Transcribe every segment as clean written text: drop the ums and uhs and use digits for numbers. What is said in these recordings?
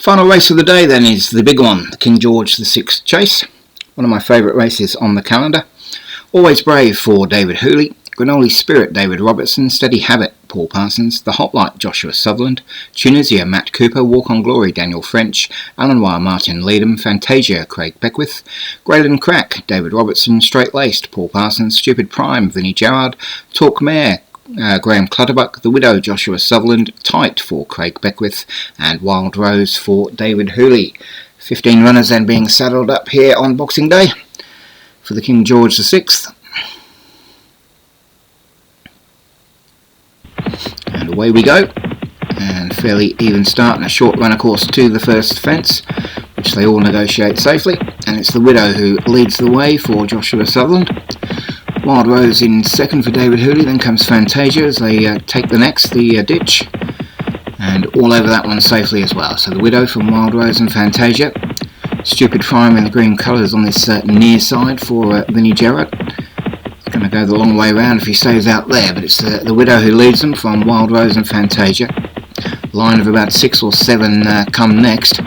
Final race of the day then is the big one, the King George VI Chase. One of my favourite races on the calendar. Always Brave for David Hooley, Granola Spirit David Robertson, Steady Habit Paul Parsons, The Hoplite Joshua Sutherland, Tunisia Matt Cooper, Walk on Glory Daniel French, Alanoir Martin Leadham, Fantasia Craig Beckwith, Grayland Crack David Robertson, Straight Laced Paul Parsons, Stupid Prime Vinnie Gerard, Talk Mare Graham Clutterbuck, The Widow Joshua Sutherland, Tight for Craig Beckwith, and Wild Rose for David Hooley. 15 runners then being saddled up here on Boxing Day for the King George VI. And away we go, and fairly even start and a short run of course to the first fence, which they all negotiate safely, and it's the Widow who leads the way for Joshua Sutherland. Wild Rose in second for David Hooley, then comes Fantasia as they take the next, the ditch, and all over that one safely as well. So the Widow from Wild Rose and Fantasia. Stupid Prime in the green colours on this near side for Vinnie Gerard. It's going to go the long way round if he stays out there, but it's the Widow who leads them from Wild Rose and Fantasia. Line of about 6 or 7 come next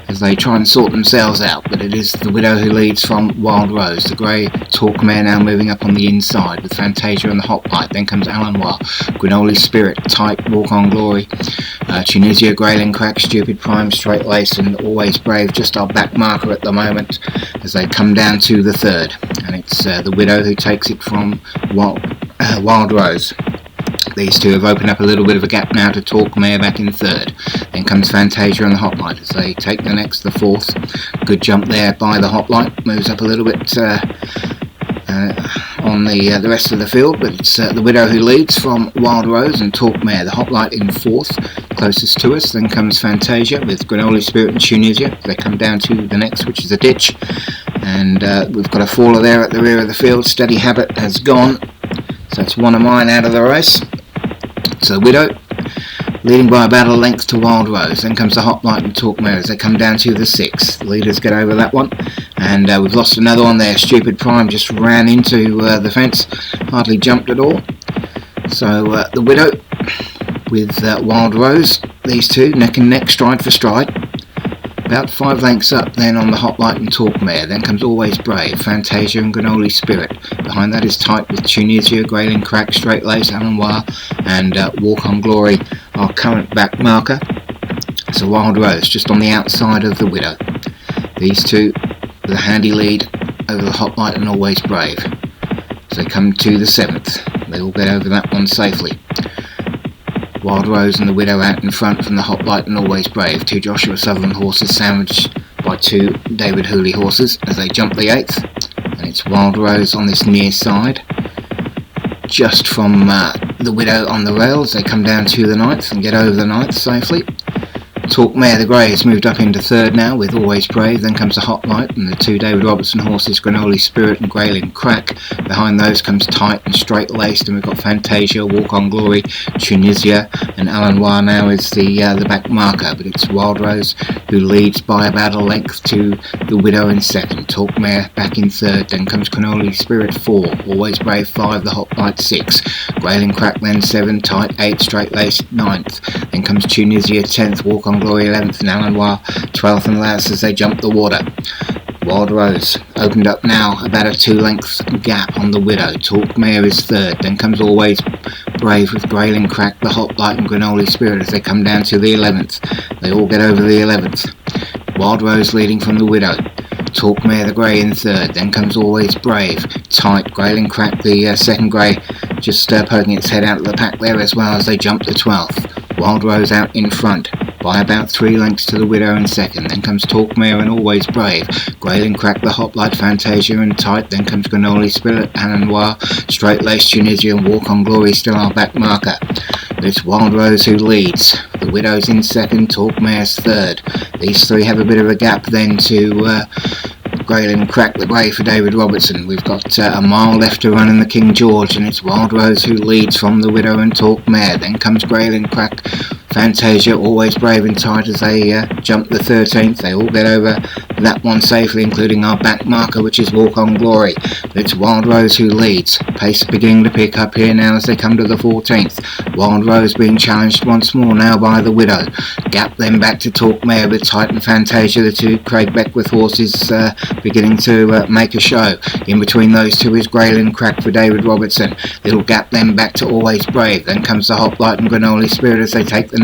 as they try and sort themselves out, but it is the Widow who leads from Wild Rose. The grey Talk Mare now moving up on the inside with Fantasia and the Hoplite. Then comes Alanoir, Granola Spirit, Tight, Walk on Glory, Tunisia, Grayling Crack, Stupid Prime, Straight Lace and Always Brave, just our back marker at the moment as they come down to the third, and it's the Widow who takes it from Wild Rose. These two have opened up a little bit of a gap now to Talk Mare back in third. Then comes Fantasia and the Hoplite as they take the next, the fourth. Good jump there by the Hoplite. Moves up a little bit on the rest of the field, but it's the Widow who leads from Wild Rose and Talk Mare. The Hoplite in fourth, closest to us. Then comes Fantasia with Granola Spirit and Tunisia. They come down to the next, which is a ditch. And we've got a faller there at the rear of the field. Steady Habit has gone. So it's one of mine out of the race. So the Widow leading by about a length to Wild Rose. Then comes the Hoplite and Talk Mare as they come down to the sixth. The leaders get over that one. And we've lost another one there. Stupid Prime just ran into the fence. Hardly jumped at all. So the Widow with Wild Rose. These two neck and neck, stride for stride. About 5 lengths up then on the Hoplite and Talk Mare. Then comes Always Brave, Fantasia and Granola Spirit. Behind that is Tight with Tunisia, Grayling Crack, Straight Lace, Alanoir and Walk on Glory, our current back marker. So Wild Rose just on the outside of the Widow. These two with a handy lead over the Hoplite and Always Brave. As they come to the seventh, they all get over that one safely. Wild Rose and the Widow out in front from the Hoplite and Always Brave. 2 Joshua Sutherland horses sandwiched by 2 David Hooley horses as they jump the eighth. And it's Wild Rose on this near side, just from the Widow on the rails. They come down to the ninth and get over the ninth safely. Talk Mare the Grey has moved up into third now with Always Brave. Then comes the Hoplite and the 2 David Robertson horses, Granola Spirit and Grayling Crack. Behind those comes Tight and Straight Laced, and we've got Fantasia, Walk on Glory, Tunisia, and Alanoir now is the back marker. But it's Wild Rose who leads by about a length to the Widow in second. Talk Mare back in third. Then comes Granola Spirit 4, Always Brave 5, the Hoplite 6, Grayling Crack then 7, Tight 8, Straight Laced 9th. Then comes Tunisia 10th, Walk on Glory 11th, and Alanoir 12th and last as they jump the water. Wild Rose opened up now about a 2 length gap on the Widow. Talk Mare is third. Then comes Always Brave with Grayling Crack, the Hoplite and Granola Spirit as they come down to the 11th. They all get over the 11th. Wild Rose leading from the Widow. Talk Mare the Grey in third. Then comes Always Brave. Tight, Grayling Crack the second grey, just poking its head out of the pack there as well as they jump the 12th. Wild Rose out in front by about 3 lengths to the Widow in second. Then comes Talk Mare and Always Brave. Grayling Crack, the Hoplite, Fantasia and Tight. Then comes Granola Spirit, Alanoir, Straight Lace, Tunisia and Walk on Glory still our back marker. But it's Wild Rose who leads. The Widow's in second, Talk Mare's third. These three have a bit of a gap then to Grayling Crack the Grey for David Robertson. We've got a mile left to run in the King George, and it's Wild Rose who leads from the Widow and Talk Mare. Then comes Grayling Crack, Fantasia, Always Brave and Tight as they jump the 13th. They all get over that one safely, including our back marker, which is Walk On Glory. But it's Wild Rose who leads. Pace beginning to pick up here now as they come to the 14th. Wild Rose being challenged once more now by the Widow. Gap then back to Talk Mare with Titan Fantasia, the two Craig Beckwith horses beginning to make a show. In between those two is Graylin Crack for David Robertson. Little gap then back to Always Brave. Then comes the Hoplite and Granoli Spirit as they take the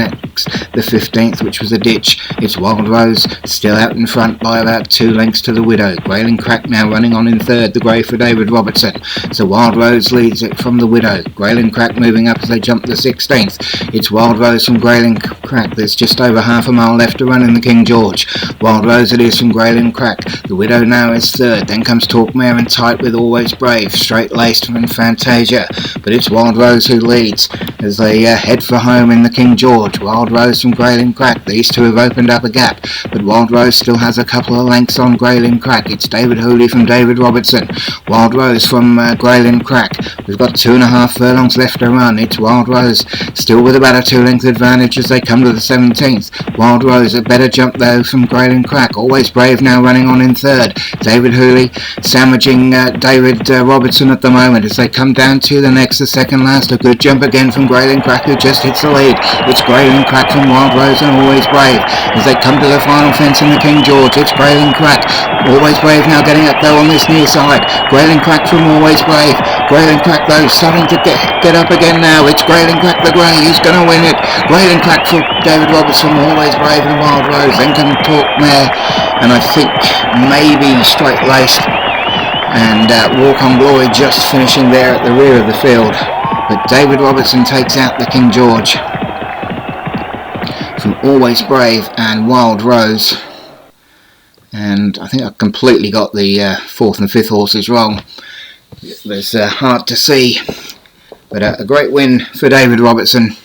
15th, which was a ditch. It's Wild Rose still out in front by about 2 lengths to the Widow. Graylin Crack now running on in third, the grey for David Robertson. So Wild Rose leads it from the Widow. Graylin Crack moving up as they jump the 16th. It's Wild Rose from Graylin Crack. There's just over half a mile left to run in the King George. Wild Rose it is from Graylin Crack. The Widow now is third. Then comes Talk Mare and tight with Always Brave. Straight laced from Fantasia. But it's Wild Rose who leads as they head for home in the King George. Wild Rose from Graylin Crack. These two have opened up a gap, but Wild Rose still has a couple of lengths on Graylin Crack. It's David Hooley from David Robertson. Wild Rose from Graylin Crack. We've got 2.5 furlongs left to run. It's Wild Rose still with about a 2-length advantage as they come to the 17th. Wild Rose a better jump though from Graylin Crack. Always Brave now running on in third. David Hooley sandwiching David Robertson at the moment as they come down to the next, the second last. A good jump again from Graylin Crack who just hits the lead. It's Graylin Crack from Wild Rose and Always Brave as they come to the final fence in the King George. It's Graylin Crack. Always Brave now getting up though on this near side. Graylin Crack from Always Brave. Graylin Crack though starting to get up again now. It's Graylin Crack the grey who's going to win it. Graylin Crack for David Robertson, Always Brave and Wild Rose. Then come Talk Mare and I think maybe Straight Laced and Walk On Glory just finishing there at the rear of the field. But David Robertson takes out the King George from Always Brave and Wild Rose. And I think I completely got the 4th and 5th horses wrong. It was hard to see, but a great win for David Robertson,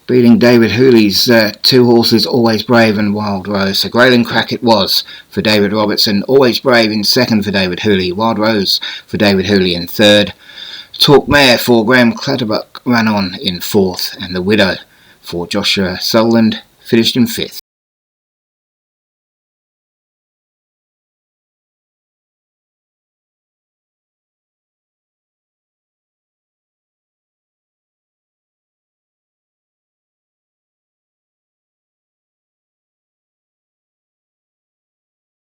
beating David Hooley's 2 horses, Always Brave and Wild Rose. So Graylin Crack it was for David Robertson, Always Brave in second for David Hooley, Wild Rose for David Hooley in third. Talk Mare for Graham Clatterbuck ran on in fourth, and the Widow for Joshua Solland finished in fifth.